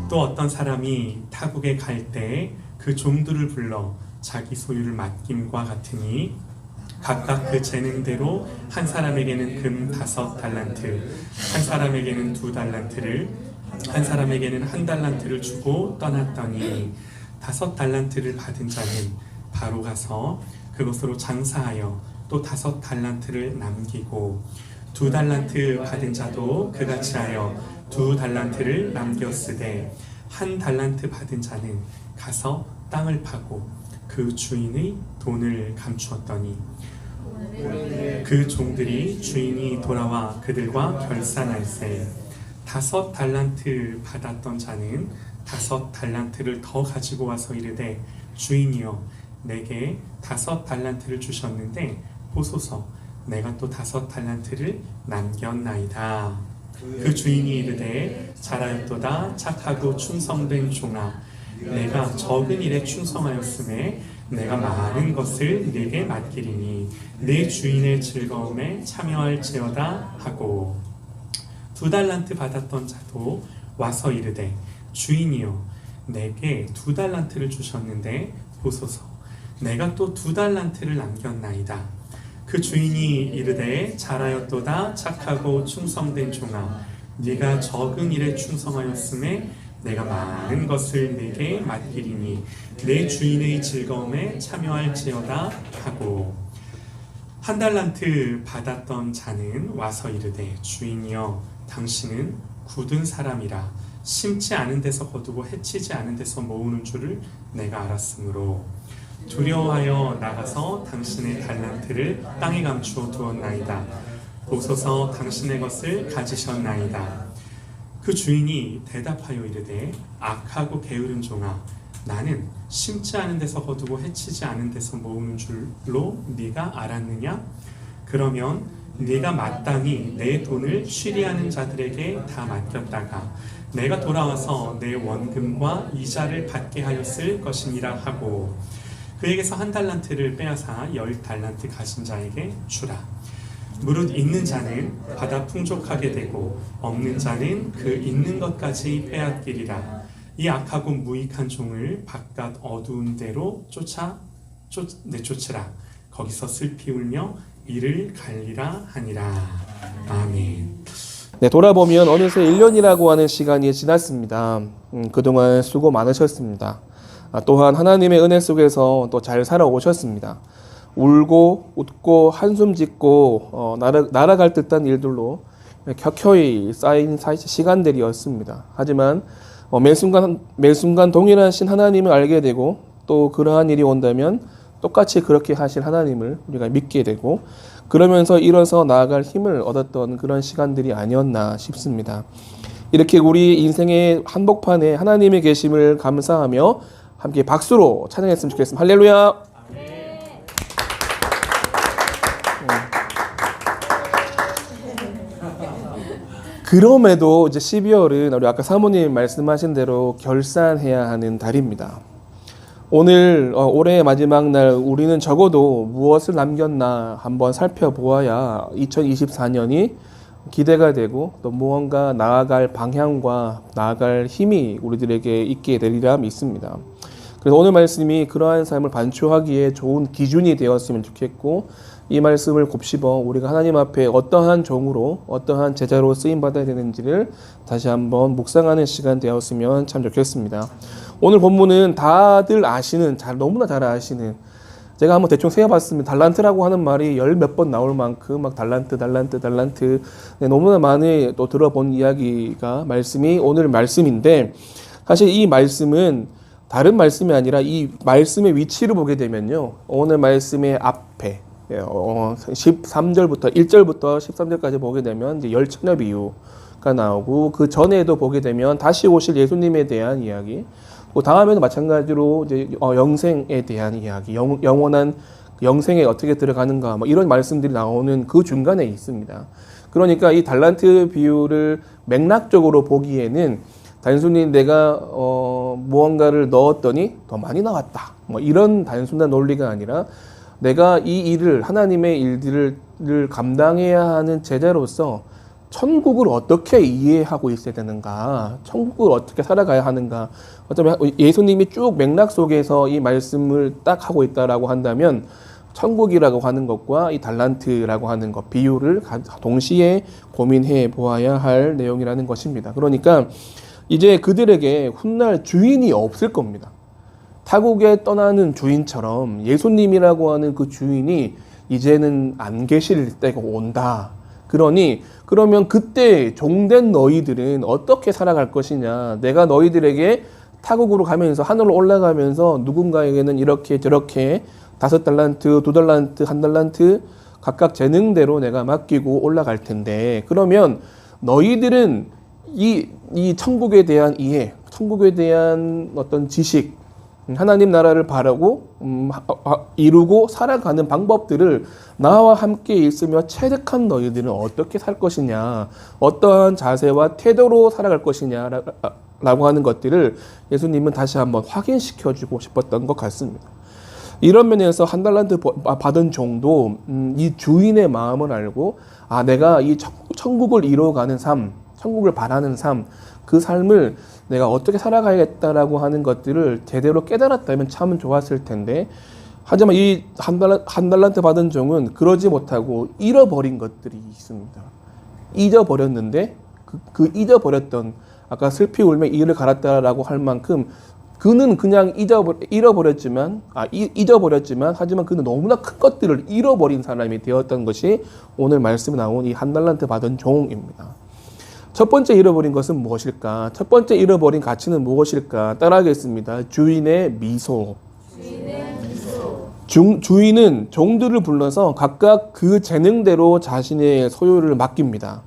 또 어떤 사람이 타국에 갈 때 그 종들을 불러 자기 소유를 맡김과 같으니 각각 그 재능대로 한 사람에게는 금 5달란트, 한 사람에게는 2달란트를, 한 사람에게는 1달란트를 주고 떠났더니 5달란트를 받은 자는 바로 가서 그것으로 장사하여 또 5달란트를 남기고 2달란트 받은 자도 그같이 하여 2달란트를 남겼으되 1달란트 받은 자는 가서 땅을 파고 그 주인의 돈을 감추었더니 그 종들이 주인이 돌아와 그들과 결산할세 5달란트 받았던 자는 5달란트를 더 가지고 와서 이르되 주인이여 내게 5달란트를 주셨는데 보소서 내가 또 5달란트를 남겼나이다. 그 주인이 이르되 잘하였도다 착하고 충성된 종아 내가 적은 일에 충성하였음에 내가 많은 것을 네게 맡기리니 내 주인의 즐거움에 참여할지어다 하고 2달란트 받았던 자도 와서 이르되 주인이여 내게 2달란트를 주셨는데 보소서 내가 또 2달란트를 남겼나이다. 그 주인이 이르되 잘하였도다 착하고 충성된 종아 네가 적은 일에 충성하였음에 내가 많은 것을 네게 맡기리니 내 주인의 즐거움에 참여할지어다 하고 1달란트 받았던 자는 와서 이르되 주인이여 당신은 굳은 사람이라 심지 않은 데서 거두고 해치지 않은 데서 모으는 줄을 내가 알았으므로 두려워하여 나가서 당신의 달란트를 땅에 감추어 두었나이다. 보소서 당신의 것을 가지셨나이다. 그 주인이 대답하여 이르되 악하고 게으른 종아 나는 심지 않은 데서 거두고 해치지 않은 데서 모으는 줄로 네가 알았느냐? 그러면 네가 마땅히 내 돈을 취리하는 자들에게 다 맡겼다가 내가 돌아와서 내 원금과 이자를 받게 하였을 것이니라 하고 그에게서 1달란트를 빼앗아 10달란트 가진 자에게 주라. 무릇 있는 자는 받아 풍족하게 되고 없는 자는 그 있는 것까지 빼앗기리라. 이 악하고 무익한 종을 바깥 어두운 데로 내쫓으라. 거기서 슬피 울며 이를 갈리라 하니라. 아멘. 네, 돌아보면 어느새 1년이라고 하는 시간이 지났습니다. 그동안 수고 많으셨습니다. 또한 하나님의 은혜 속에서 또 잘 살아오셨습니다. 울고 웃고 한숨 짓고 날아갈 듯한 일들로 켜켜이 쌓인 시간들이었습니다. 하지만 매순간 동일하신 하나님을 알게 되고 또 그러한 일이 온다면 똑같이 그렇게 하실 하나님을 우리가 믿게 되고 그러면서 일어서 나아갈 힘을 얻었던 그런 시간들이 아니었나 싶습니다. 이렇게 우리 인생의 한복판에 하나님의 계심을 감사하며 함께 박수로 찬양했으면 좋겠습니다. 할렐루야! 그럼에도 이제 12월은 우리 아까 사모님 말씀하신 대로 결산해야 하는 달입니다. 오늘 올해의 마지막 날 우리는 적어도 무엇을 남겼나 한번 살펴보아야 2024년이 기대가 되고 또 무언가 나아갈 방향과 나아갈 힘이 우리들에게 있게 되리라 믿습니다. 그래서 오늘 말씀이 그러한 삶을 반추하기에 좋은 기준이 되었으면 좋겠고 이 말씀을 곱씹어 우리가 하나님 앞에 어떠한 종으로 어떠한 제자로 쓰임받아야 되는지를 다시 한번 묵상하는 시간 되었으면 참 좋겠습니다. 오늘 본문은 다들 아시는 너무나 잘 아시는 제가 한번 대충 세어봤습니다. 달란트라고 하는 말이 10몇 번 나올 만큼 막 달란트 네, 너무나 많이 또 들어본 이야기가 말씀이 오늘 말씀인데 사실 이 말씀은 다른 말씀이 아니라 이 말씀의 위치를 보게 되면요. 오늘 말씀의 앞에 13절부터 1절부터 13절까지 보게 되면 이제 열처녀 비유가 나오고 그 전에도 보게 되면 다시 오실 예수님에 대한 이야기, 그 다음에도 마찬가지로 이제 영생에 대한 이야기, 영원한 영생에 어떻게 들어가는가 뭐 이런 말씀들이 나오는 그 중간에 있습니다. 그러니까 이 달란트 비유를 맥락적으로 보기에는 단순히 내가 무언가를 넣었더니 더 많이 나왔다 뭐 이런 단순한 논리가 아니라 내가 이 일을 하나님의 일들을 감당해야 하는 제자로서 천국을 어떻게 이해하고 있어야 되는가, 천국을 어떻게 살아가야 하는가. 어쩌면 예수님이 쭉 맥락 속에서 이 말씀을 딱 하고 있다라고 한다면 천국이라고 하는 것과 이 달란트라고 하는 것 비유를 동시에 고민해 보아야 할 내용이라는 것입니다. 그러니까 이제 그들에게 훗날 주인이 없을 겁니다. 타국에 떠나는 주인처럼 예수님이라고 하는 그 주인이 이제는 안 계실 때가 온다. 그러면 그때 종된 너희들은 어떻게 살아갈 것이냐. 내가 너희들에게 타국으로 가면서 하늘로 올라가면서 누군가에게는 이렇게 저렇게 5달란트, 2달란트, 1달란트 각각 재능대로 내가 맡기고 올라갈 텐데, 그러면 너희들은 이 천국에 대한 이해, 천국에 대한 어떤 지식, 하나님 나라를 바라고 이루고 살아가는 방법들을 나와 함께 있으며 체득한 너희들은 어떻게 살 것이냐, 어떠한 자세와 태도로 살아갈 것이냐 라고 하는 것들을 예수님은 다시 한번 확인시켜 주고 싶었던 것 같습니다. 이런 면에서 1달란트 받은 종도 이 주인의 마음을 알고, 내가 이 천국을 이루어가는 삶, 천국을 바라는 삶, 그 삶을 내가 어떻게 살아가야겠다라고 하는 것들을 제대로 깨달았다면 참 좋았을 텐데, 하지만 이 한 달란트 받은 종은 그러지 못하고 잃어버린 것들이 있습니다. 잊어버렸는데 그 잊어버렸던, 아까 슬피 울며 이를 갈았다라고 할 만큼 그는 그냥 잊어버렸지만 하지만 그는 너무나 큰 것들을 잃어버린 사람이 되었던 것이 오늘 말씀에 나온 이 1달란트 받은 종입니다. 첫 번째 잃어버린 것은 무엇일까? 첫 번째 잃어버린 가치는 무엇일까? 따라하겠습니다. 주인의 미소. 주인은 종들을 불러서 각각 그 재능대로 자신의 소유를 맡깁니다.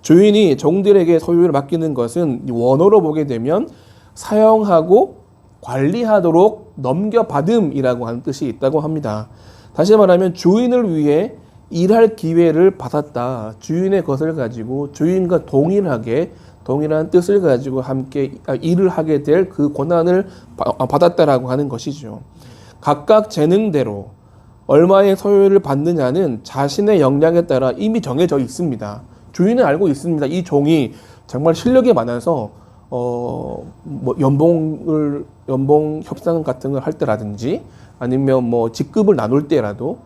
주인이 종들에게 소유를 맡기는 것은 원어로 보게 되면 사용하고 관리하도록 넘겨받음이라고 하는 뜻이 있다고 합니다. 다시 말하면 주인을 위해 일할 기회를 받았다. 주인의 것을 가지고 주인과 동일한 뜻을 가지고 함께 일을 하게 될 그 권한을 받았다라고 하는 것이죠. 각각 재능대로 얼마의 소유를 받느냐는 자신의 역량에 따라 이미 정해져 있습니다. 주인은 알고 있습니다. 이 종이 정말 실력이 많아서 뭐 연봉 협상 같은 걸 할 때라든지 아니면 뭐 직급을 나눌 때라도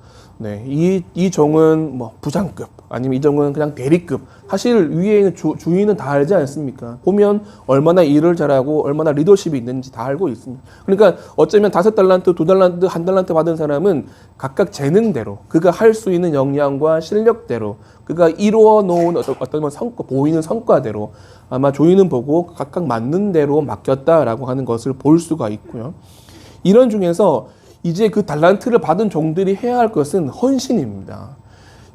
이 종은 뭐 부장급 아니면 이 종은 그냥 대리급, 사실 위에 있는 주인은 다 알지 않습니까? 보면 얼마나 일을 잘하고 얼마나 리더십이 있는지 다 알고 있습니다. 그러니까 어쩌면 5달란트, 2달란트, 1달란트 받은 사람은 각각 재능대로 그가 할 수 있는 역량과 실력대로 그가 이루어 놓은 어떤 성과, 보이는 성과대로 아마 주인은 보고 각각 맞는 대로 맡겼다라고 하는 것을 볼 수가 있고요. 이런 중에서 이제 그 달란트를 받은 종들이 해야 할 것은 헌신입니다.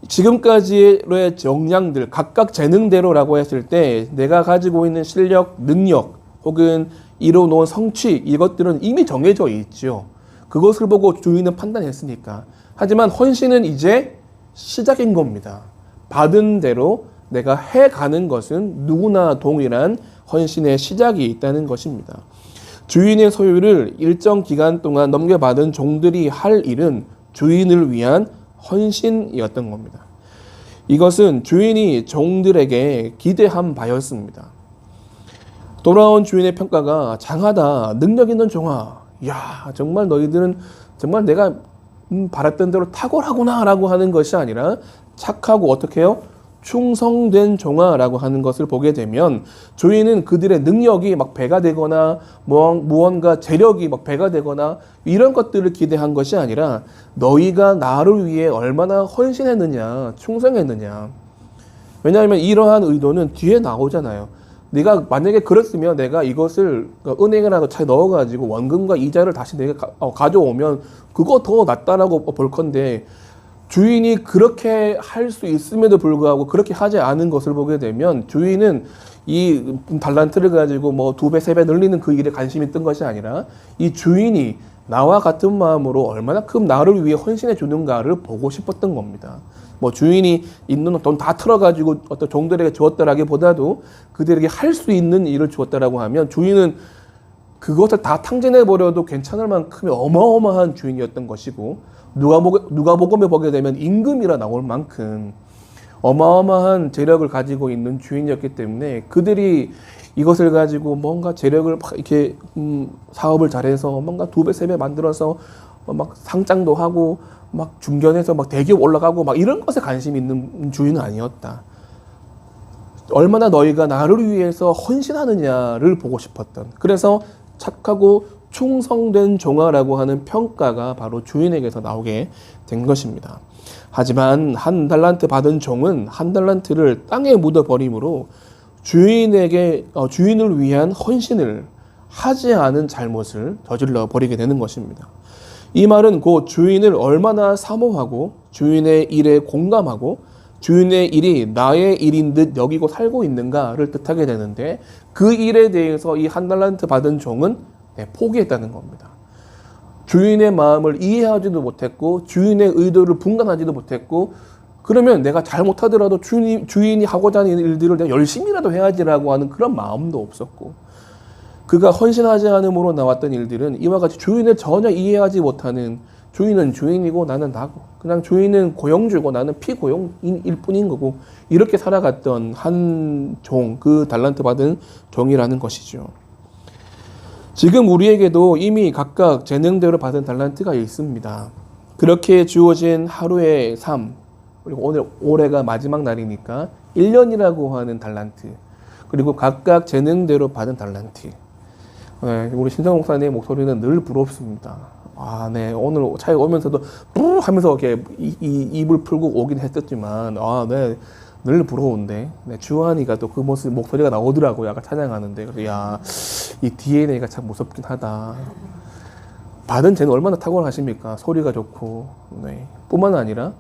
지금까지의 역량들, 각각 재능대로라고 했을 때 내가 가지고 있는 실력, 능력 혹은 이뤄놓은 성취, 이것들은 이미 정해져 있죠. 그것을 보고 주인은 판단했으니까. 하지만 헌신은 이제 시작인 겁니다. 받은 대로 내가 해가는 것은 누구나 동일한 헌신의 시작이 있다는 것입니다. 주인의 소유를 일정 기간 동안 넘겨받은 종들이 할 일은 주인을 위한 헌신이었던 겁니다. 이것은 주인이 종들에게 기대한 바였습니다. 돌아온 주인의 평가가 장하다, 능력 있는 종아, 야 정말 너희들은 정말 내가 바랐던 대로 탁월하구나 라고 하는 것이 아니라 착하고 어떻게 해요? 충성된 종아라고 하는 것을 보게 되면 주인은 그들의 능력이 막 배가 되거나 무언가 재력이 막 배가 되거나 이런 것들을 기대한 것이 아니라 너희가 나를 위해 얼마나 헌신했느냐, 충성했느냐. 왜냐하면 이러한 의도는 뒤에 나오잖아요. 네가 만약에 그랬으면 내가 이것을 은행이라도 잘 넣어가지고 원금과 이자를 다시 내가 가져오면 그거 더 낫다라고 볼 건데, 주인이 그렇게 할 수 있음에도 불구하고 그렇게 하지 않은 것을 보게 되면 주인은 이 달란트를 가지고 뭐 2배, 3배 늘리는 그 일에 관심이 있던 것이 아니라 이 주인이 나와 같은 마음으로 얼마나큼 나를 위해 헌신해 주는가를 보고 싶었던 겁니다. 뭐 주인이 있는 돈 다 틀어가지고 어떤 종들에게 주었다라기보다도 그들에게 할 수 있는 일을 주었다라고 하면 주인은 그것을 다 탕진해버려도 괜찮을 만큼의 어마어마한 주인이었던 것이고, 누가복음에 보게 되면 임금이라 나올 만큼 어마어마한 재력을 가지고 있는 주인이었기 때문에 그들이 이것을 가지고 뭔가 재력을 막 이렇게 사업을 잘해서 뭔가 2배, 3배 만들어서 막 상장도 하고 막 중견에서 막 대기업 올라가고 막 이런 것에 관심 있는 주인은 아니었다. 얼마나 너희가 나를 위해서 헌신하느냐를 보고 싶었던. 그래서 착하고 충성된 종아라고 하는 평가가 바로 주인에게서 나오게 된 것입니다. 하지만 1달란트 받은 종은 1달란트를 땅에 묻어버림으로 주인을 위한 헌신을 하지 않은 잘못을 저질러 버리게 되는 것입니다. 이 말은 곧 주인을 얼마나 사모하고 주인의 일에 공감하고 주인의 일이 나의 일인 듯 여기고 살고 있는가를 뜻하게 되는데 그 일에 대해서 이 1달란트 받은 종은 포기했다는 겁니다. 주인의 마음을 이해하지도 못했고 주인의 의도를 분간하지도 못했고 그러면 내가 잘못하더라도 주인이 하고자 하는 일들을 내가 열심히라도 해야지라고 하는 그런 마음도 없었고 그가 헌신하지 않음으로 나왔던 일들은 이와 같이 주인을 전혀 이해하지 못하는 주인은 주인이고 나는 나고 그냥 주인은 고용주고 나는 피고용일 뿐인 거고 이렇게 살아갔던 한 종, 그 달란트 받은 종이라는 것이죠. 지금 우리에게도 이미 각각 재능대로 받은 달란트가 있습니다. 그렇게 주어진 하루의 삶, 그리고 올해가 마지막 날이니까 1년이라고 하는 달란트, 그리고 각각 재능대로 받은 달란트. 네, 우리 신정 목사님 목소리는 늘 부럽습니다. 아, 네. 오늘 차에 오면서도 뿌 하면서 이렇게 입을 풀고 오긴 했었지만, 아, 네. 늘 부러운데. 네, 주한이가 또 그 모습, 목소리가 나오더라고요. 약간 찬양하는데. 그래서, 야, 이 DNA가 참 무섭긴 하다. 받은 쟤는 얼마나 탁월하십니까? 소리가 좋고, 네. 뿐만 아니라,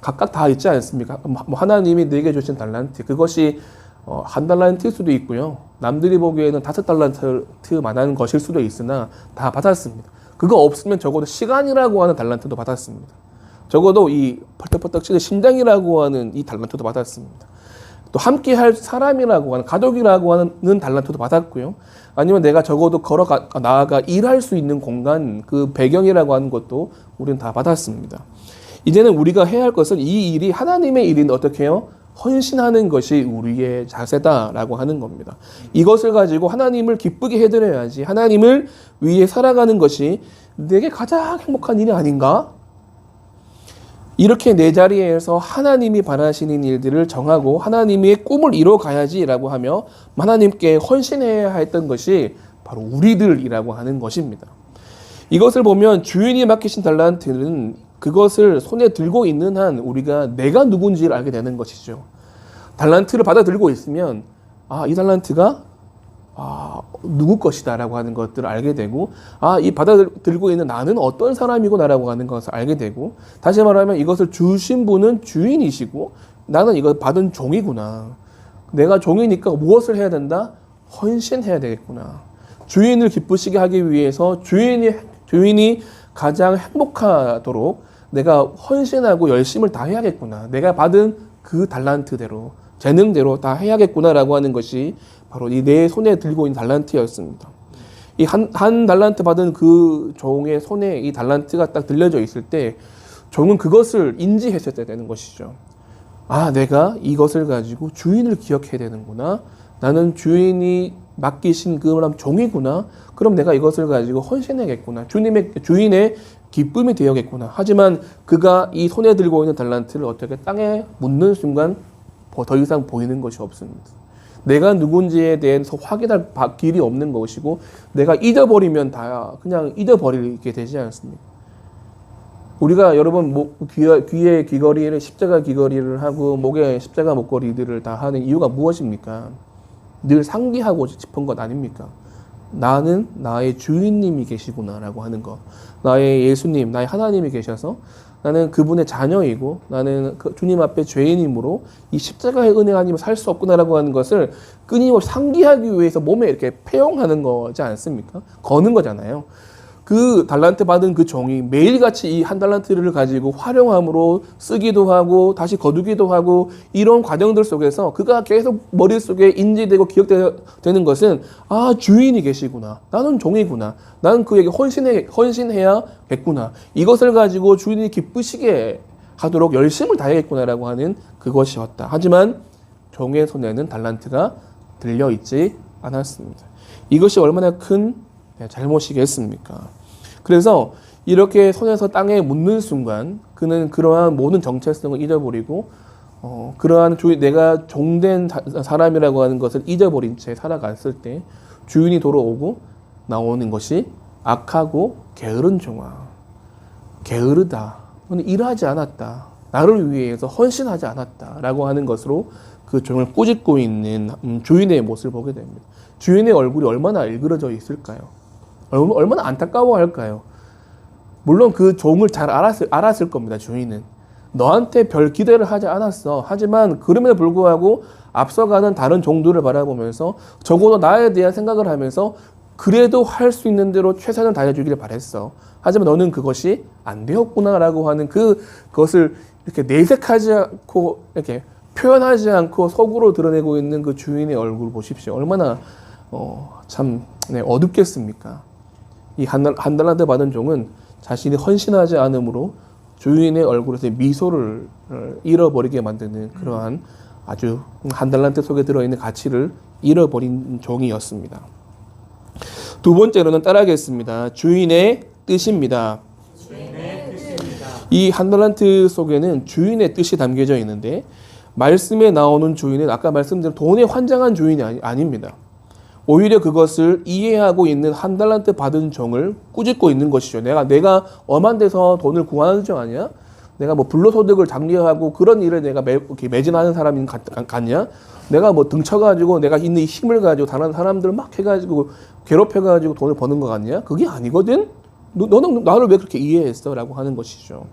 각각 다 있지 않습니까? 뭐 하나님이 내게 주신 달란트. 그것이 1달란트일 수도 있고요. 남들이 보기에는 5달란트만한 것일 수도 있으나 다 받았습니다. 그거 없으면 적어도 시간이라고 하는 달란트도 받았습니다. 적어도 이 펄떡펄떡 치는 심장이라고 하는 이 달란트도 받았습니다. 또 함께 할 사람이라고 하는 가족이라고 하는 달란트도 받았고요. 아니면 내가 적어도 나아가 일할 수 있는 공간, 그 배경이라고 하는 것도 우리는 다 받았습니다. 이제는 우리가 해야 할 것은 이 일이 하나님의 일인데 어떻게 해요? 헌신하는 것이 우리의 자세다라고 하는 겁니다. 이것을 가지고 하나님을 기쁘게 해드려야지 하나님을 위해 살아가는 것이 내게 가장 행복한 일이 아닌가? 이렇게 내 자리에서 하나님이 바라시는 일들을 정하고 하나님의 꿈을 이뤄가야지라고 하며 하나님께 헌신해야 했던 것이 바로 우리들이라고 하는 것입니다. 이것을 보면 주인이 맡기신 달란트는 그것을 손에 들고 있는 한 우리가 내가 누군지를 알게 되는 것이죠. 달란트를 받아 들고 있으면 이 달란트가 누구 것이다라고 하는 것들을 알게 되고 이 받아 들고 있는 나는 어떤 사람이구나라고 하는 것을 알게 되고 다시 말하면 이것을 주신 분은 주인이시고 나는 이걸 받은 종이구나. 내가 종이니까 무엇을 해야 된다? 헌신해야 되겠구나. 주인을 기쁘시게 하기 위해서 주인이 가장 행복하도록 내가 헌신하고 열심을 다 해야겠구나. 내가 받은 그 달란트대로, 재능대로 다 해야겠구나라고 하는 것이 바로 이 내 손에 들고 있는 달란트였습니다. 이 한 달란트 받은 그 종의 손에 이 달란트가 딱 들려져 있을 때 종은 그것을 인지했어야 되는 것이죠. 내가 이것을 가지고 주인을 기억해야 되는구나. 나는 주인이 맡기신 그런 종이구나. 그럼 내가 이것을 가지고 헌신해야겠구나. 주인의 기쁨이 되어야겠구나. 하지만 그가 이 손에 들고 있는 달란트를 어떻게 땅에 묻는 순간 더 이상 보이는 것이 없습니다. 내가 누군지에 대해서 확인할 길이 없는 것이고 내가 잊어버리면 다 그냥 잊어버리게 되지 않습니까? 우리가 여러분 귀에 귀걸이를 십자가 귀걸이를 하고 목에 십자가 목걸이들을 다 하는 이유가 무엇입니까? 늘 상기하고 싶은 것 아닙니까? 나는 나의 주인님이 계시구나라고 하는 것. 나의 예수님, 나의 하나님이 계셔서 나는 그분의 자녀이고 나는 그 주님 앞에 죄인이므로 이 십자가의 은혜 아니면 살 수 없구나라고 하는 것을 끊임없이 상기하기 위해서 몸에 이렇게 폐용하는 거지 않습니까? 거는 거잖아요. 그 달란트 받은 그 종이 매일같이 이 1달란트를 가지고 활용함으로 쓰기도 하고 다시 거두기도 하고 이런 과정들 속에서 그가 계속 머릿속에 인지되고 기억되는 것은 주인이 계시구나. 나는 종이구나. 나는 그에게 헌신해야겠구나. 이것을 가지고 주인이 기쁘시게 하도록 열심을 다해야겠구나라고 하는 그것이었다. 하지만 종의 손에는 달란트가 들려 있지 않았습니다. 이것이 얼마나 큰 잘못이겠습니까? 그래서 이렇게 손에서 땅에 묻는 순간 그는 그러한 모든 정체성을 잊어버리고 그러한 내가 종된 사람이라고 하는 것을 잊어버린 채 살아갔을 때 주인이 돌아오고 나오는 것이 악하고 게으른 종아, 게으르다, 일하지 않았다, 나를 위해서 헌신하지 않았다라고 하는 것으로 그 종을 꾸짖고 있는 주인의 모습을 보게 됩니다. 주인의 얼굴이 얼마나 일그러져 있을까요? 얼마나 안타까워할까요? 물론 그 종을 잘 알았을 겁니다. 주인은 너한테 별 기대를 하지 않았어. 하지만 그럼에도 불구하고 앞서가는 다른 종들을 바라보면서 적어도 나에 대한 생각을 하면서 그래도 할 수 있는 대로 최선을 다해주기를 바랬어. 하지만 너는 그것이 안 되었구나라고 하는 그것을 이렇게 내색하지 않고 이렇게 표현하지 않고 속으로 드러내고 있는 그 주인의 얼굴 보십시오. 얼마나 참 어둡겠습니까? 이 한 달란트 받은 종은 자신이 헌신하지 않으므로 주인의 얼굴에서 미소를 잃어버리게 만드는 그러한 아주 한 달란트 속에 들어있는 가치를 잃어버린 종이었습니다. 두 번째로는 따라하겠습니다. 주인의 뜻입니다. 이 한 달란트 속에는 주인의 뜻이 담겨져 있는데 말씀에 나오는 주인은 아까 말씀드린 돈에 환장한 주인이 아닙니다. 오히려 그것을 이해하고 있는 한 달란트 받은 종을 꾸짖고 있는 것이죠. 내가 엄한 데서 돈을 구하는 종 아니야? 내가 뭐 불로소득을 장려하고 그런 일을 내가 매진하는 사람이 같냐? 내가 뭐 등쳐가지고 내가 있는 힘을 가지고 다른 사람들을 막 해가지고 괴롭혀가지고 돈을 버는 것 같냐? 그게 아니거든? 너는 나를 왜 그렇게 이해했어? 라고 하는 것이죠.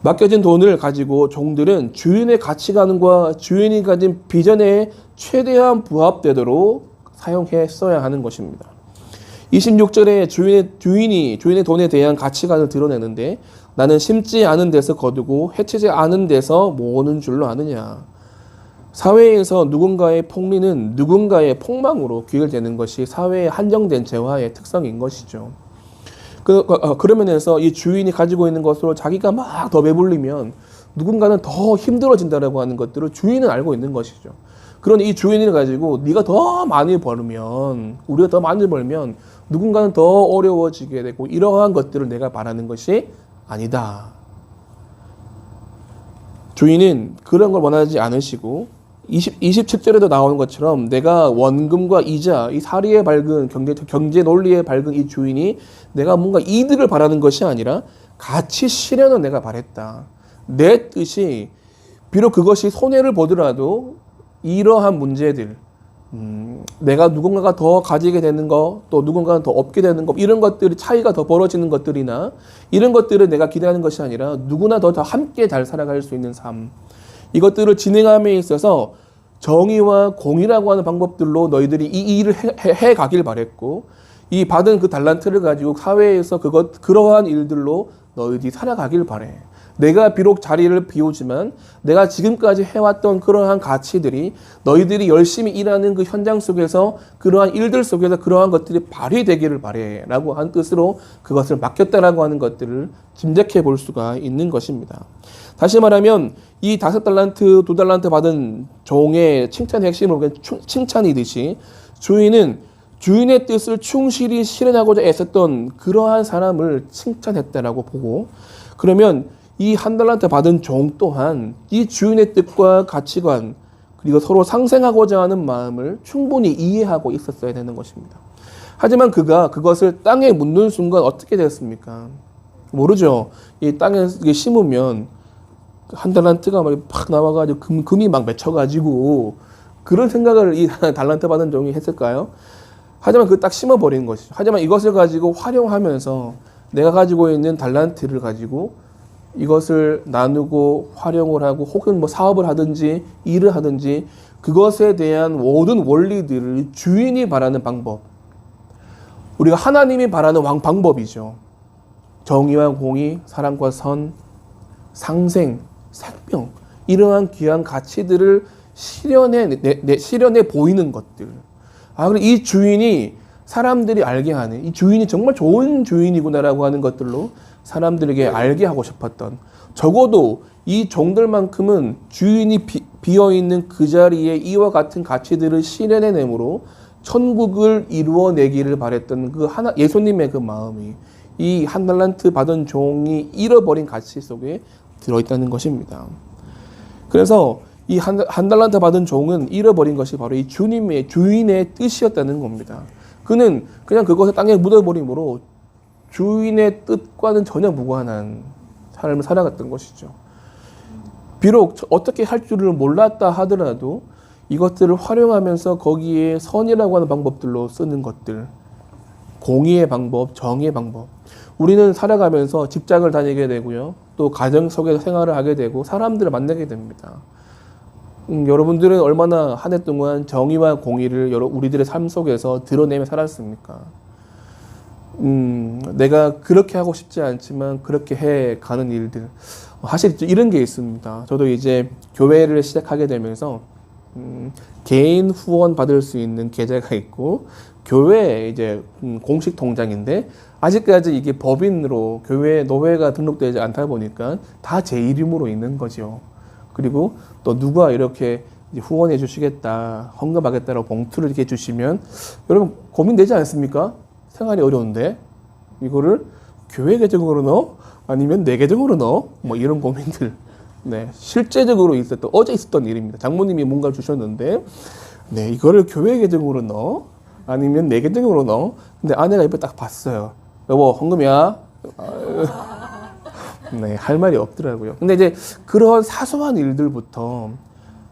맡겨진 돈을 가지고 종들은 주인의 가치관과 주인이 가진 비전에 최대한 부합되도록 사용했어야 하는 것입니다. 26절에 주인의 돈에 대한 가치관을 드러내는데 나는 심지 않은 데서 거두고 해치지 않은 데서 모으는 줄로 아느냐. 사회에서 누군가의 폭리는 누군가의 폭망으로 귀결되는 것이 사회의 한정된 재화의 특성인 것이죠. 그런 면에서 이 주인이 가지고 있는 것으로 자기가 막 더 배불리면 누군가는 더 힘들어진다라고 하는 것들을 주인은 알고 있는 것이죠. 그런데 이 주인을 가지고 네가 더 많이 벌면, 우리가 더 많이 벌면 누군가는 더 어려워지게 되고 이러한 것들을 내가 바라는 것이 아니다. 주인은 그런 걸 원하지 않으시고 27절에도 나오는 것처럼 내가 원금과 이자, 이 사리에 밝은 경제 논리에 밝은 이 주인이 내가 뭔가 이득을 바라는 것이 아니라 가치 실현을 내가 바랬다. 내 뜻이 비록 그것이 손해를 보더라도 이러한 문제들, 내가 누군가가 더 가지게 되는 것, 또 누군가는 더 얻게 되는 것, 이런 것들이 차이가 더 벌어지는 것들이나 이런 것들을 내가 기대하는 것이 아니라 누구나 더 함께 잘 살아갈 수 있는 삶, 이것들을 진행함에 있어서 정의와 공의라고 하는 방법들로 너희들이 이 일을 해 가길 바랬고 이 받은 그 달란트를 가지고 사회에서 그러한 일들로 너희들이 살아가길 바래. 내가 비록 자리를 비우지만 내가 지금까지 해왔던 그러한 가치들이 너희들이 열심히 일하는 그 현장 속에서 그러한 일들 속에서 그러한 것들이 발휘되기를 바래 라고 한 뜻으로 그것을 맡겼다라고 하는 것들을 짐작해 볼 수가 있는 것입니다. 다시 말하면 이 5달란트, 2달란트 받은 종의 칭찬의 핵심은 칭찬이듯이 주인은 주인의 뜻을 충실히 실현하고자 애썼던 그러한 사람을 칭찬했다라고 보고, 그러면 이 한 달란트 받은 종 또한 이 주인의 뜻과 가치관 그리고 서로 상생하고자 하는 마음을 충분히 이해하고 있었어야 되는 것입니다. 하지만 그가 그것을 땅에 묻는 순간 어떻게 됐습니까? 모르죠. 이 땅에 심으면 한 달란트가 막 팍 나와가지고 금이 막 맺혀가지고 그런 생각을 이 달란트 받은 종이 했을까요? 하지만 그 딱 심어버린 것이죠. 하지만 이것을 가지고 활용하면서 내가 가지고 있는 달란트를 가지고 이것을 나누고 활용을 하고 혹은 뭐 사업을 하든지 일을 하든지 그것에 대한 모든 원리들을 주인이 바라는 방법, 우리가 하나님이 바라는 방법이죠. 정의와 공의, 사랑과 선, 상생, 생명, 이러한 귀한 가치들을 실현해 보이는 것들. 그리고 이 주인이 사람들이 알게 하는, 이 주인이 정말 좋은 주인이구나라고 하는 것들로 사람들에게 알게 하고 싶었던, 적어도 이 종들만큼은 주인이 비어있는 그 자리에 이와 같은 가치들을 실현해내므로 천국을 이루어내기를 바랬던 그 하나 예수님의 그 마음이 이 한 달란트 받은 종이 잃어버린 가치 속에 들어있다는 것입니다. 그래서 이 한 달란트 받은 종은 잃어버린 것이 바로 이 주님의 주인의 뜻이었다는 겁니다. 그는 그냥 그것을 땅에 묻어버림으로 주인의 뜻과는 전혀 무관한 삶을 살아갔던 것이죠. 비록 어떻게 할 줄을 몰랐다 하더라도 이것들을 활용하면서 거기에 선이라고 하는 방법들로 쓰는 것들, 공의의 방법, 정의의 방법. 우리는 살아가면서 직장을 다니게 되고요. 또 가정 속에서 생활을 하게 되고 사람들을 만나게 됩니다. 여러분들은 얼마나 한 해 동안 정의와 공의를 우리들의 삶 속에서 드러내며 살았습니까? 내가 그렇게 하고 싶지 않지만 그렇게 해 가는 일들. 사실 이런 게 있습니다. 저도 이제 교회를 시작하게 되면서 개인 후원 받을 수 있는 계좌가 있고 교회 이제 공식 통장인데 아직까지 이게 법인으로 교회 노회가 등록되지 않다 보니까 다 제 이름으로 있는 거죠. 그리고 또 누가 이렇게 후원해 주시겠다, 헌금하겠다라고 봉투를 이렇게 주시면 여러분 고민되지 않습니까? 생활이 어려운데 이거를 교회 계정으로 넣어? 아니면 내 계정으로 넣어? 뭐 이런 고민들. 네, 실제적으로 어제 있었던 일입니다. 장모님이 뭔가 주셨는데, 네, 이거를 교회 계정으로 넣어? 아니면 내 계정으로 넣어? 근데 아내가 이번에 딱 봤어요. 여보, 헌금이야? 네, 할 말이 없더라고요. 근데 이제 그런 사소한 일들부터,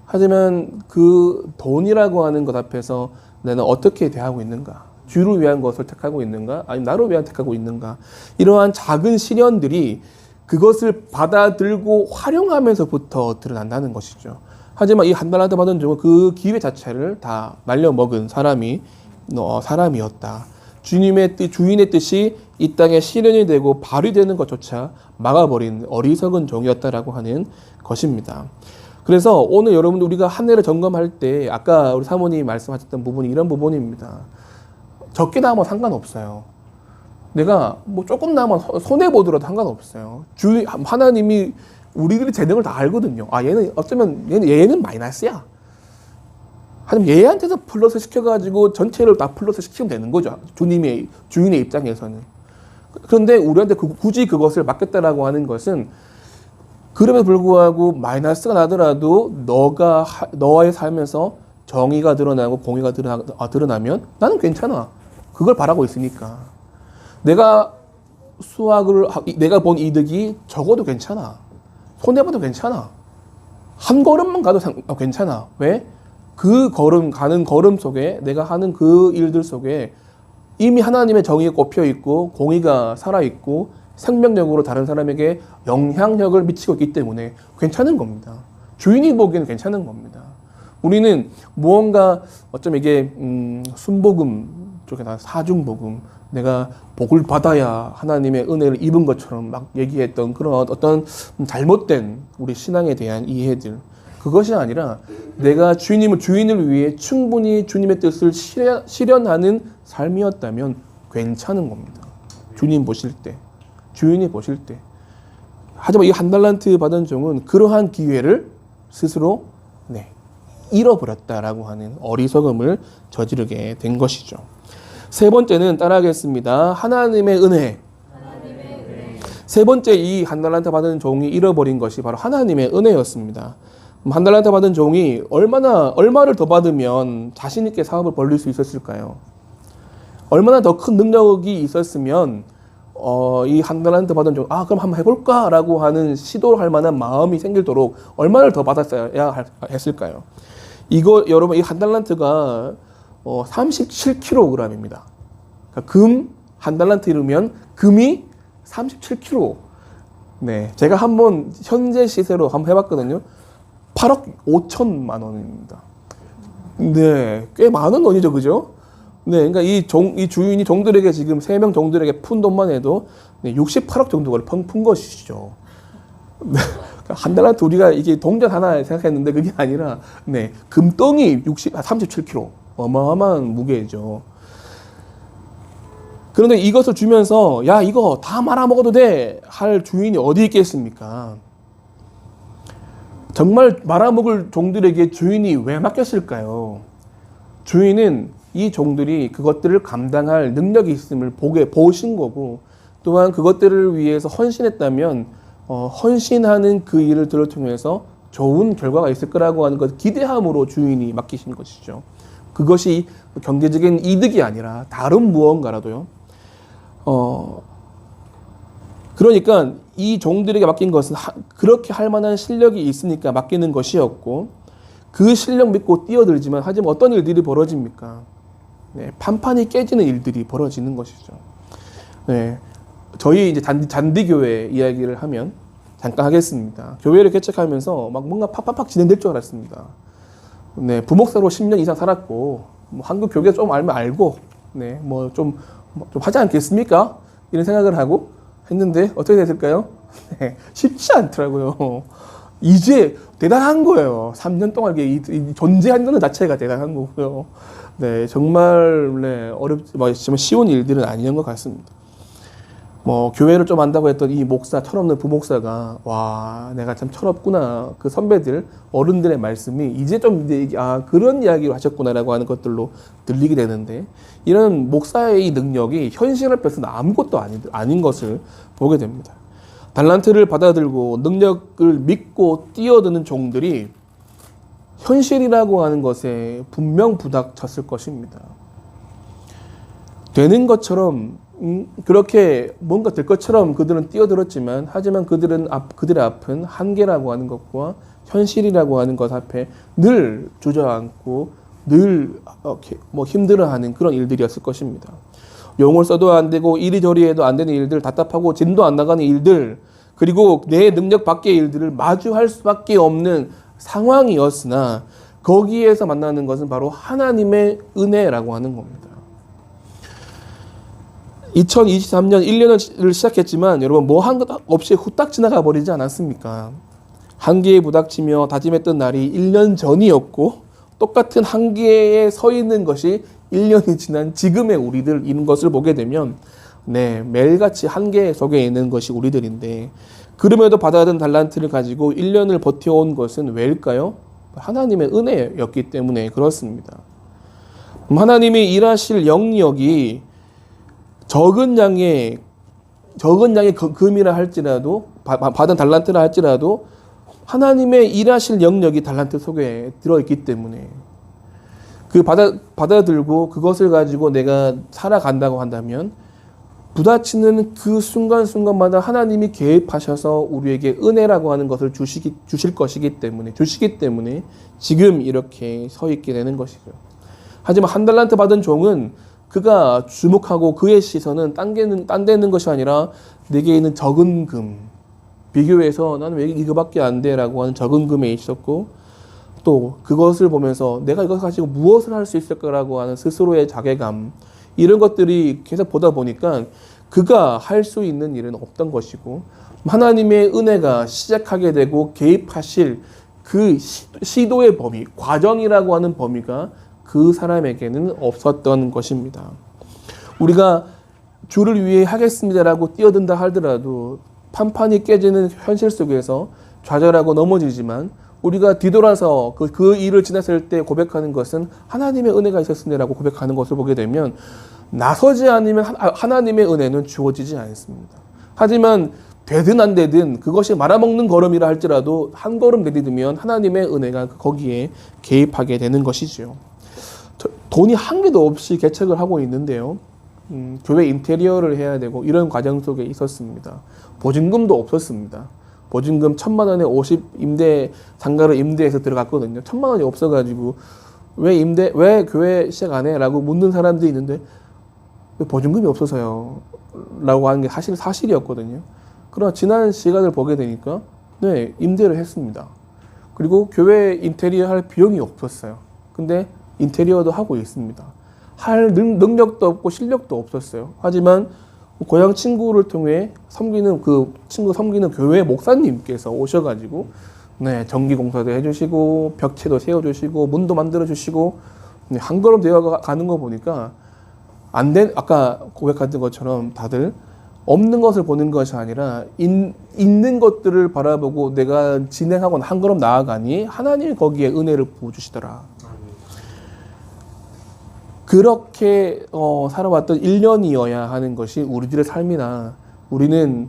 하지만 그 돈이라고 하는 것 앞에서 내가 어떻게 대하고 있는가? 주를 위한 것을 택하고 있는가? 아니면 나를 위한 택하고 있는가? 이러한 작은 시련들이 그것을 받아들고 활용하면서부터 드러난다는 것이죠. 하지만 이 한 달란트 받은 종은 그 기회 자체를 다 날려먹은 사람이었다. 주인의 뜻이 이 땅에 실현이 되고 발휘되는 것조차 막아버린 어리석은 종이었다라고 하는 것입니다. 그래서 오늘 여러분들 우리가 한 해를 점검할 때 아까 우리 사모님이 말씀하셨던 부분이 이런 부분입니다. 적게 나오면 상관없어요. 내가 뭐 조금 나오면 손해보더라도 상관없어요. 하나님이 우리들의 재능을 다 알거든요. 아, 얘는 어쩌면 얘는 마이너스야. 하지만 얘한테서 플러스 시켜가지고 전체를 다 플러스 시키면 되는 거죠. 주인의 입장에서는. 그런데 우리한테 굳이 그것을 맡겼다라고 하는 것은 그럼에도 불구하고 마이너스가 나더라도 너의 삶에서 정의가 드러나고 공의가 드러나면 나는 괜찮아. 그걸 바라고 있으니까. 내가 본 이득이 적어도 괜찮아. 손해봐도 괜찮아. 한 걸음만 가도 괜찮아. 왜? 가는 걸음 속에, 내가 하는 그 일들 속에 이미 하나님의 정의가 꼽혀 있고, 공의가 살아있고, 생명력으로 다른 사람에게 영향력을 미치고 있기 때문에 괜찮은 겁니다. 주인이 보기에는 괜찮은 겁니다. 우리는 무언가 어쩌면 이게 순복음 쪽에나 사중복음, 내가 복을 받아야 하나님의 은혜를 입은 것처럼 막 얘기했던 그런 어떤 잘못된 우리 신앙에 대한 이해들, 그것이 아니라 내가 주인을 위해 충분히 주님의 뜻을 실현하는 삶이었다면 괜찮은 겁니다. 주인이 보실 때. 하지만 이 한 달란트 받은 종은 그러한 기회를 스스로 잃어버렸다라고 하는 어리석음을 저지르게 된 것이죠. 세 번째는 따라하겠습니다. 하나님의 은혜. 세 번째 이 한 달란트 받은 종이 잃어버린 것이 바로 하나님의 은혜였습니다. 한 달란트 받은 종이 얼마를 더 받으면 자신 있게 사업을 벌릴 수 있었을까요? 얼마나 더 큰 능력이 있었으면 이 한 달란트 받은 종, 그럼 한번 해볼까라고 하는 시도를 할 만한 마음이 생기도록 얼마를 더 받았어야 했을까요? 여러분, 이 한 달란트가 37kg입니다. 그러니까 금 한 달란트이면 금이 37kg. 네, 제가 한번 현재 시세로 한번 해봤거든요. 8억 5천만 원입니다. 네, 꽤 많은 돈이죠, 그죠? 네, 그러니까 이 주인이 종들에게 지금 3명 종들에게 푼 돈만 해도 68억 정도가 푼 것이죠. 네, 한 달란트 우리가 이게 동전 하나 생각했는데 그게 아니라 금덩이 37kg. 어마어마한 무게죠. 그런데 이것을 주면서 야, 이거 다 말아먹어도 돼 할 주인이 어디 있겠습니까? 정말 말아먹을 종들에게 주인이 왜 맡겼을까요? 주인은 이 종들이 그것들을 감당할 능력이 있음을 보신 거고, 또한 그것들을 위해서 헌신했다면 헌신하는 그 일을 통해서 좋은 결과가 있을 거라고 하는 것 기대함으로 주인이 맡기신 것이죠. 그것이 경제적인 이득이 아니라 다른 무언가라도요. 그러니까 이 종들에게 맡긴 것은 그렇게 할 만한 실력이 있으니까 맡기는 것이었고, 그 실력 믿고 뛰어들지만 하지만 어떤 일들이 벌어집니까? 네, 판판이 깨지는 일들이 벌어지는 것이죠. 네, 저희 이제 잔디교회 이야기를 하면 잠깐 하겠습니다. 교회를 개척하면서 막 뭔가 팍팍팍 진행될 줄 알았습니다. 네, 부목사로 10년 이상 살았고, 뭐 한국 교계 좀 알고, 네, 좀 하지 않겠습니까? 이런 생각을 하고 했는데 어떻게 됐을까요? 네, 쉽지 않더라고요. 이제 대단한 거예요. 3년 동안 이게 존재한다는 것 자체가 대단한 거고요. 네, 정말 정말 쉬운 일들은 아니었던 것 같습니다. 교회를 좀 안다고 했던 이 목사, 철없는 부목사가, 와, 내가 참 철없구나. 그 선배들, 어른들의 말씀이 이제 좀, 그런 이야기를 하셨구나라고 하는 것들로 들리게 되는데, 이런 목사의 능력이 현실 앞에서는 아무것도 아닌 것을 보게 됩니다. 달란트를 받아들고 능력을 믿고 뛰어드는 종들이 현실이라고 하는 것에 분명 부닥쳤을 것입니다. 되는 것처럼 그렇게 뭔가 될 것처럼 그들은 뛰어들었지만, 하지만 그들의 앞은 한계라고 하는 것과 현실이라고 하는 것 앞에 늘 주저앉고 늘 힘들어하는 그런 일들이었을 것입니다. 용을 써도 안 되고 이리저리 해도 안 되는 일들, 답답하고 진도 안 나가는 일들, 그리고 내 능력 밖의 일들을 마주할 수밖에 없는 상황이었으나 거기에서 만나는 것은 바로 하나님의 은혜라고 하는 겁니다. 2023년 1년을 시작했지만 여러분 뭐 한 것 없이 후딱 지나가 버리지 않았습니까? 한계에 부닥치며 다짐했던 날이 1년 전이었고, 똑같은 한계에 서 있는 것이 1년이 지난 지금의 우리들인 것을 보게 되면, 네, 매일같이 한계 속에 있는 것이 우리들인데, 그럼에도 받아든 달란트를 가지고 1년을 버텨온 것은 왜일까요? 하나님의 은혜였기 때문에 그렇습니다. 하나님이 일하실 영역이 적은 양의 금이라 할지라도, 받은 달란트라 할지라도 하나님의 일하실 영역이 달란트 속에 들어있기 때문에, 받아들고 그것을 가지고 내가 살아간다고 한다면 부딪히는 그 순간순간마다 하나님이 개입하셔서 우리에게 은혜라고 하는 것을 주시기 때문에 지금 이렇게 서 있게 되는 것이죠. 하지만 한 달란트 받은 종은 그가 주목하고 그의 시선은 딴 데는 것이 아니라 내게 있는 적은 금, 비교해서 나는 왜 이거밖에 안 돼? 라고 하는 적은 금에 있었고, 또 그것을 보면서 내가 이것을 가지고 무엇을 할 수 있을까라고 하는 스스로의 자괴감, 이런 것들이 계속 보다 보니까 그가 할 수 있는 일은 없던 것이고, 하나님의 은혜가 시작하게 되고 개입하실 그 시도의 범위, 과정이라고 하는 범위가 그 사람에게는 없었던 것입니다. 우리가 주를 위해 하겠습니다라고 뛰어든다 하더라도 판판이 깨지는 현실 속에서 좌절하고 넘어지지만, 우리가 뒤돌아서 그 일을 지났을 때 고백하는 것은 하나님의 은혜가 있었습니다라고 고백하는 것을 보게 되면, 나서지 않으면 하나님의 은혜는 주어지지 않습니다. 하지만 되든 안 되든 그것이 말아먹는 걸음이라 할지라도 한 걸음 내딛으면 하나님의 은혜가 거기에 개입하게 되는 것이죠. 돈이 한 개도 없이 개척을 하고 있는데요. 교회 인테리어를 해야 되고 이런 과정 속에 있었습니다. 보증금도 없었습니다. 보증금 1,000만 원에 50 상가를 임대해서 들어갔거든요. 1,000만 원이 없어가지고 왜 교회 시작 안 해? 라고 묻는 사람들이 있는데, 왜 보증금이 없어서요? 라고 하는 게 사실이었거든요. 그러나 지난 시간을 보게 되니까, 네, 임대를 했습니다. 그리고 교회 인테리어 할 비용이 없었어요. 근데 인테리어도 하고 있습니다. 할 능력도 없고 실력도 없었어요. 하지만 고향 친구를 통해 섬기는 교회 목사님께서 오셔가지고, 네, 전기 공사도 해주시고 벽체도 세워주시고 문도 만들어주시고, 네, 한 걸음 되어 가는 거 보니까 아까 고백했던 것처럼 다들 없는 것을 보는 것이 아니라 있는 것들을 바라보고 내가 진행하고 한 걸음 나아가니 하나님이 거기에 은혜를 부어주시더라. 그렇게 살아왔던 1년이어야 하는 것이 우리들의 삶이나 우리는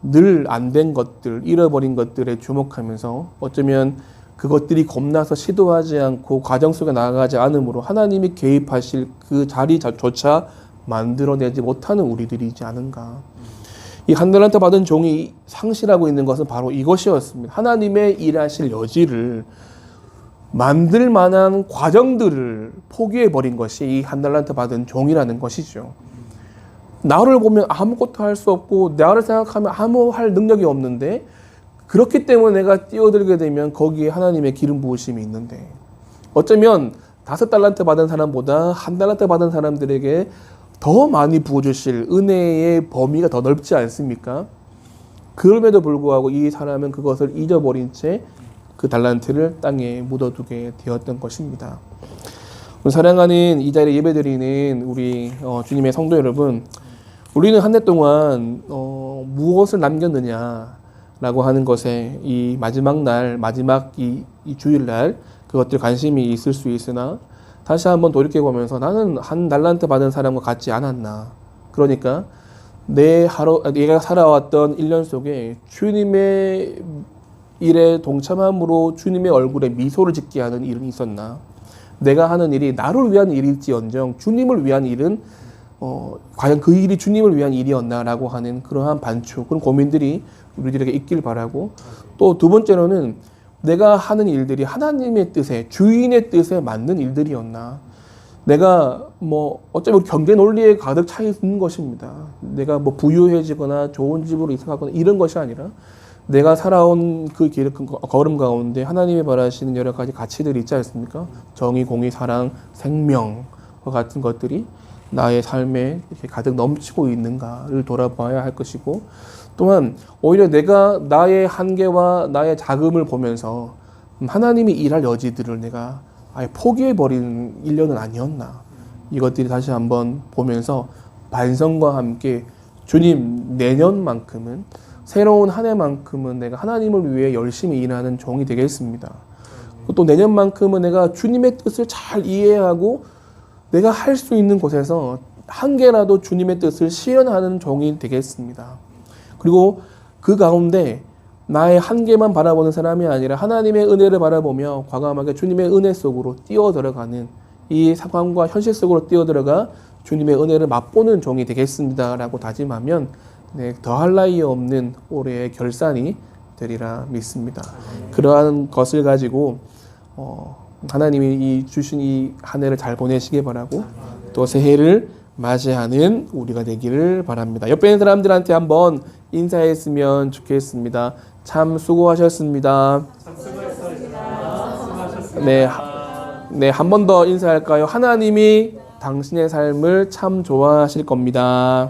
늘 안 된 것들, 잃어버린 것들에 주목하면서 어쩌면 그것들이 겁나서 시도하지 않고 과정 속에 나아가지 않으므로 하나님이 개입하실 그 자리조차 만들어내지 못하는 우리들이지 않은가. 이 한 달란트 받은 종이 상실하고 있는 것은 바로 이것이었습니다. 하나님의 일하실 여지를 만들 만한 과정들을 포기해버린 것이 이 한 달란트 받은 종이라는 것이죠. 나를 보면 아무것도 할 수 없고 나를 생각하면 아무 할 능력이 없는데 그렇기 때문에 내가 뛰어들게 되면 거기에 하나님의 기름 부으심이 있는데 어쩌면 5달란트 받은 사람보다 1달란트 받은 사람들에게 더 많이 부어주실 은혜의 범위가 더 넓지 않습니까? 그럼에도 불구하고 이 사람은 그것을 잊어버린 채 그 달란트를 땅에 묻어두게 되었던 것입니다. 사랑하는 이 자리에 예배드리는 우리 주님의 성도 여러분, 우리는 한 해 동안 무엇을 남겼느냐라고 하는 것에 이 마지막 날, 마지막 이 주일날 그것들 관심이 있을 수 있으나 다시 한번 돌이켜보면서 나는 1달란트 받은 사람과 같지 않았나. 그러니까 내가 살아왔던 1년 속에 주님의 일에 동참함으로 주님의 얼굴에 미소를 짓게 하는 일은 있었나. 내가 하는 일이 나를 위한 일일지언정 주님을 위한 일은 과연 그 일이 주님을 위한 일이었나라고 하는 그러한 반추, 그런 고민들이 우리들에게 있길 바라고, 또 두 번째로는 내가 하는 일들이 하나님의 뜻에, 주인의 뜻에 맞는 일들이었나. 내가 어쩌면 경제 논리에 가득 차 있는 것입니다. 내가 부유해지거나 좋은 집으로 이사가거나 이런 것이 아니라 내가 살아온 그 길, 걸음 가운데 하나님이 바라시는 여러 가지 가치들이 있지 않습니까? 정의, 공의, 사랑, 생명과 같은 것들이 나의 삶에 이렇게 가득 넘치고 있는가를 돌아봐야 할 것이고, 또한 오히려 내가 나의 한계와 나의 자금을 보면서 하나님이 일할 여지들을 내가 아예 포기해버린 1년은 아니었나. 이것들이 다시 한번 보면서 반성과 함께 주님, 내년만큼은, 새로운 한 해만큼은 내가 하나님을 위해 열심히 일하는 종이 되겠습니다. 또 내년만큼은 내가 주님의 뜻을 잘 이해하고 내가 할 수 있는 곳에서 한 개라도 주님의 뜻을 실현하는 종이 되겠습니다. 그리고 그 가운데 나의 한계만 바라보는 사람이 아니라 하나님의 은혜를 바라보며 과감하게 주님의 은혜 속으로 뛰어들어가는, 이 상황과 현실 속으로 뛰어들어가 주님의 은혜를 맛보는 종이 되겠습니다라고 다짐하면 더할 나위 없는 올해의 결산이 되리라 믿습니다. 그러한 것을 가지고 하나님이 주신 이 한 해를 잘 보내시기 바라고, 또 새해를 맞이하는 우리가 되기를 바랍니다. 옆에 있는 사람들한테 한번 인사했으면 좋겠습니다. 참 수고하셨습니다. 네, 한 번 더 인사할까요? 하나님이 당신의 삶을 참 좋아하실 겁니다.